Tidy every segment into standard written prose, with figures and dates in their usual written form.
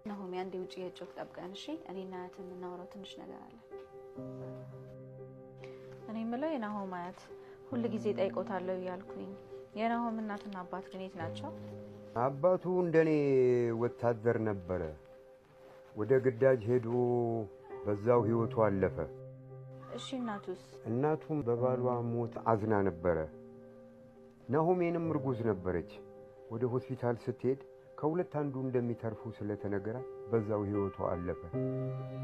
ናሆም ያንዴ ውጪ የጮክ ጠብቀን እሺ እኔና አያትን እናወራው ትንሽ ነገር አለ እኔ ምለው የናሆም አያት ሁሉ ጊዜ ጠይቆታለሁ ያልኩኝ የናሆም እናትና አባት ግን የት ናቸው አባቱ እንደኔ ወታደር ነበር ወደ ግዳጅ ሄዶ በዛው ህይወቱ አለፈ እሺ እናቱም በባሏ ሞት አዝና ነበር ናሆሜንም እርጉዝ ነበረች ወደ ሆስፒታል ስትሄድ ከሁለት አንዱ እንደሚተርፉ ስለተነገረ በዛው ህይወቱ አለፈ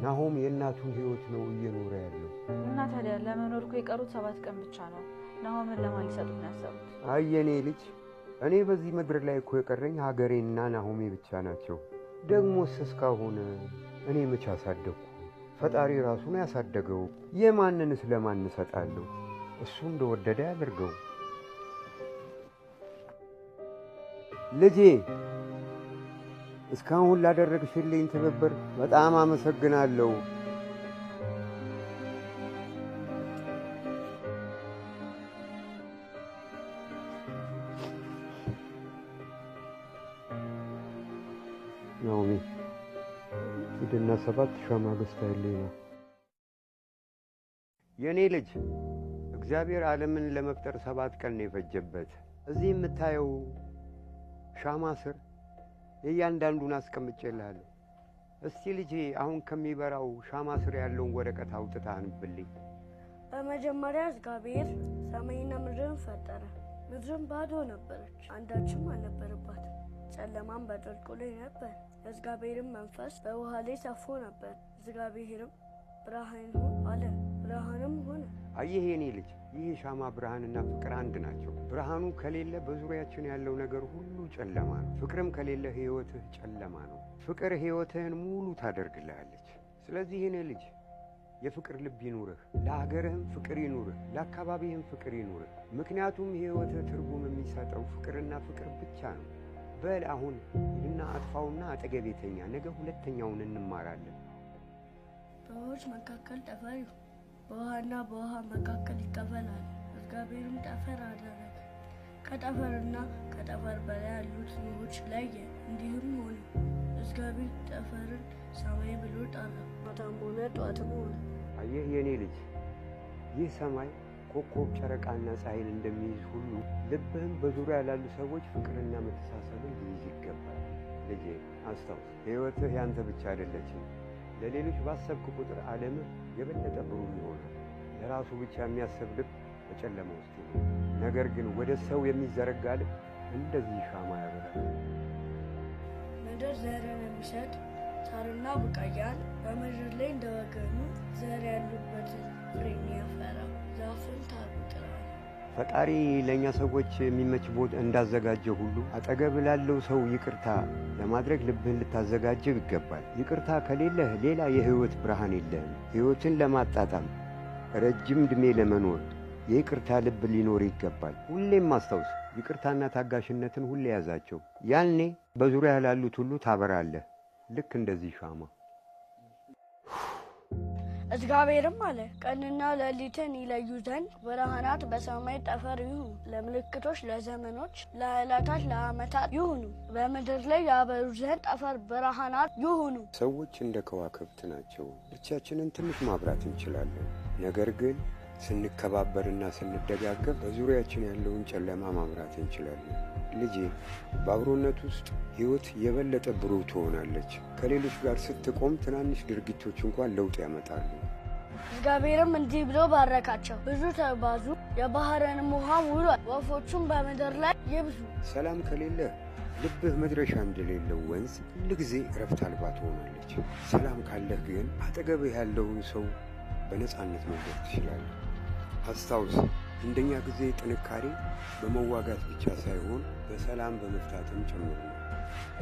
ናሆም የእናቱን ህይወት ነው እየኖረ ያለው እና ታዲያ ለመኖርኩ የቀሩት 7 ቀን ብቻ ነው ናሆምን ለማን ሊሰጡት ያሰቡት አየኔ ልጅ እኔ በዚህ ምድር ላይ እኮ የቀረኝ ሀገሬና ናሆሜ ብቻ ናቸው ደግሞስ እስካሁን እኔ መቼ አሳደግኩ ፈጣሪ ራሱ ነው ያሳደገው የማንንስ ለማን ሰጣለሁ እሱ እንደወደደ ያድርገው ልጄ እስካሁን ላደረግሽልኝ ትብብር በጣም አመሰግናለሁ ናሆሜ ሂድና 7 ሻማ ገዝተህልኝ ነው የኔ ልጅ እግዚአብሔር ዓለምን ለመፍጠር 7 ቀን ነው የፈጀበት እዚህ የምታየው ሻማ ስር የእያንዳንዱን አስቀምጬልሃለሁ እስቲ ልጄ አሁን ከሚበራው ሻማ ስር ያለውን ወረቀት አውጥተህ አንብልኝ በመጀመሪያ እግዚአብሔር ሰማይና ምድርን ፈጠረ ምድርም ባዶ ነበረች አንዳችም አልነበረባትም ጨለማም በጥልቁ ላይ ነበር እግዚአብሔርም መንፈስ በውሃ ላይ ሰፎ ነበር እግዚአብሔርም ብርሃን ይሁን አለ ብርሃንም ሆነ አየህ የኔ ልጅ ይህ ሻማ ብርሃንና ፍቅር አንድ ናቸው ብርሃኑ ከሌለ በዙሪያችን ያለው ነገር ሁሉ ጨለማ ነው ፍቅርም ከሌለ ህይወትህ ጨለማ ነው ፍቅር ህይወትህን ሙሉ ታደርግልሃለች ስለዚህ የኔ ልጅ የፍቅር ልብ ይኑርህ ለሀገርህም ፍቅር ይኑርህ ለአካባቢህም ፍቅር ይኑርህ ምክንያቱም ህይወትህ ትርጉም የሚሰጠው ፍቅርና ፍቅር ብቻ ነው በል አሁን እና አጥፋውና አጠገቤተኛ ነገ ሁለተኛውን እንማራለን በውሃዎች መካከል ጠፈር በውሃና በውሃ መካከል ይከፈላል እግዚአብሔርም ጠፈር አደረገ ከጠፈርና ከጠፈር በላይ ያሉት ውሆች ለየ እንዲሁም ሆነ እግዚአብሔር ጠፈርን ሰማይ ብሎ ጠራው ማታም ሆነ ጠዋትም ሆነ አየህ የኔ ልጅ ይህ ሰማይ ኮከብ ጨረቃና ፀሐይን እንደሚይዝ ሁሉ ልብህም በዙሪያ ያሉ ሰዎች ፍቅርና መተሳሰብን ሊይዝ ይገባል ልጄ አስታውስ ህይወትህ ያንተ ብቻ አይደለችም ለሌሎች ባሰብክ ቁጥር ዓለምህ የበለጠ ብሩህ ይሆናል ለራሱ ብቻ የሚያስብ ልብ በጨለማ ውስጥ ነው ነገር ግን ወደ ሰው የሚዘረጋ ልብ እንደዚህ ሻማ ያበራል ምድር ዘርን የሚሰጥ ሳርና ቡቃያን በምድር ላይ እንደወገኑ ዘር ያሉበት ፍሬን ያፈራል ዛፍን ታብቅላል ፈጣሪ ለኛ ሰዎች የሚመች ቦታ እንዳዘጋጀ ሁሉ አጠገብ ላለው ሰው ይቅርታ ለማድረግ ልብህን ልታዘጋጀው ይገባል ይቅርታ ከሌለህ ሌላ የህይወት ብርሃን የለህም ህይወትን ለማጣጣም ረጅም ዕድሜ ለመኖር የይቅርታ ልብ ሊኖር ይገባል ሁሌም አስታውስ ይቅርታና ታጋሽነትን ሁሌ ያዛቸው ያኔ በዙሪያ ያሉት ሁሉ ታበራለህ ልክ እንደዚህ ሻማ እግዚአብሔርም አለ ቀንና ሌሊትን ይለዩ ዘንድ ብርሃናት በሰማይ ጠፈር ይሁኑ ለምልክቶች ለዘመኖች ለዕለታት ለዓመታት ይሁኑ በምድር ላይ ያበሩ ዘንድ ጠፈር ብርሃናት ይሁኑ ሰዎች እንደ ከዋክብት ናቸው ብቻችንን ትንሽ ማብራት እንችላለን ነገር ግን ስንከባበርና ስንደጋገፍ በዙሪያችን ያለውን ጨለማ ማብራት እንችላለን ልጄ በአብሮነት ውስጥ ህይወት የበለጠ ብሩህ ትሆናለች ከሌሎች ጋር ስትቆም ትናንሽ ድርጊቶች እንኳን ለውጥ ያመጣሉ እግዚአብሔርም እንዲህ ብሎ ባረካቸው ብዙ ተባዙ የባህርንም ውሃ ሙሏት ወፎቹም በምድር ላይ ይብዙ ሰላም ከሌለ ልብህ መድረሻ እንደሌለው ወንዝ ሁልጊዜ እረፍት አልባ ትሆናለች ሰላም ካለህ ግን አጠገብህ ያለውን ሰው በነፃነት መግለጽ ትችላለህ አስታውስ እንደኛ ጊዜ ጥንካሬ በመዋጋት ብቻ ሳይሆን በሰላም በመፍታትም ጭምር ነው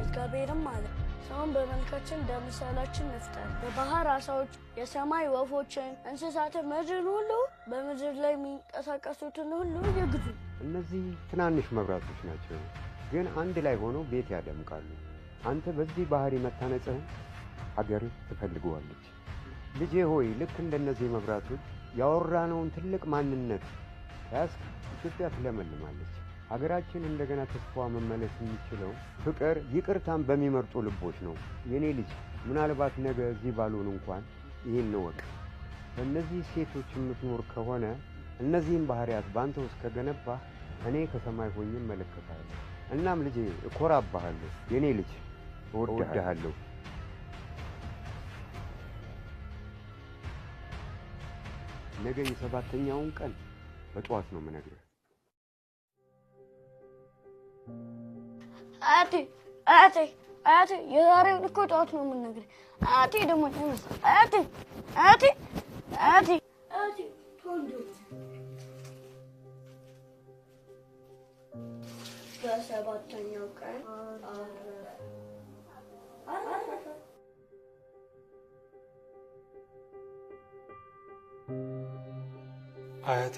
እግዚአብሔርም አለ ሰውን በመልካችን እንደምሳሌያችን እንፍጠር በባህር ዓሣዎች የሰማይ ወፎችን እንስሳትን ምድርን ሁሉ በምድር ላይ የሚንቀሳቀሱትን ሁሉ ይግዙ እነዚህ ትናንሽ መብራቶች ናቸው ግን አንድ ላይ ሆነው ቤት ያደምቃሉ አንተ በዚህ ባህሪ መታነጽህን ሀገር ትፈልገዋለች ልጄ ሆይ ልክ እንደነዚህ መብራቶች ያወራነውን ትልቅ ማንነት ያስክ ኢትዮጵያ ትለመልማለች ሀገራችን እንደገና ተስፋዋ መመለስ የሚችለው ፍቅር ይቅርታን በሚመርጡ ልቦች ነው። የኔ ልጅ ምናልባት ነገ እዚህ ባልሆን እንኳን ይሄን ነው ወቅ በእነዚህ ሴቶች የምትኖር ከሆነ እነዚህን ባህሪያት ባንተ ውስጥ ከገነባ እኔ ከሰማይ ሆኜ እመለከታለሁ። እናም ልጄ እኮራብሃለሁ። የኔ ልጅ እወድሃለሁ። ነገ የሰባተኛውን ቀን በጠዋት ነው የምነግርህ። አያቴ የዛሬውን እኮ ጠዋት ነው የምነግርህ። አያቴ ደግሞ ተነሳ። አያቴ ቶንዶ በሰባተኛው ቀን አረፈ። አያቴ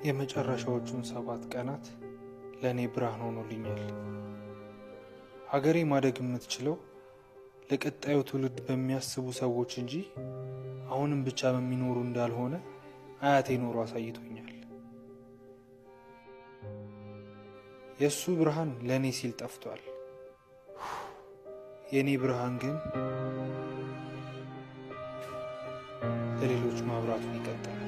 የመጨረሻዎቹን 7 ቀናት ለእኔ ብርሃን ሆኖልኛል። ሀገሬ ማደግ የምትችለው ለቀጣዩ ትውልድ በሚያስቡ ሰዎች እንጂ አሁንም ብቻ በሚኖሩ እንዳልሆነ አያቴ ኖሮ አሳይቶኛል። የእሱ ብርሃን ለእኔ ሲል ጠፍቷል። የእኔ ብርሃን ግን ለሌሎች ማብራቱን ይቀጥላል።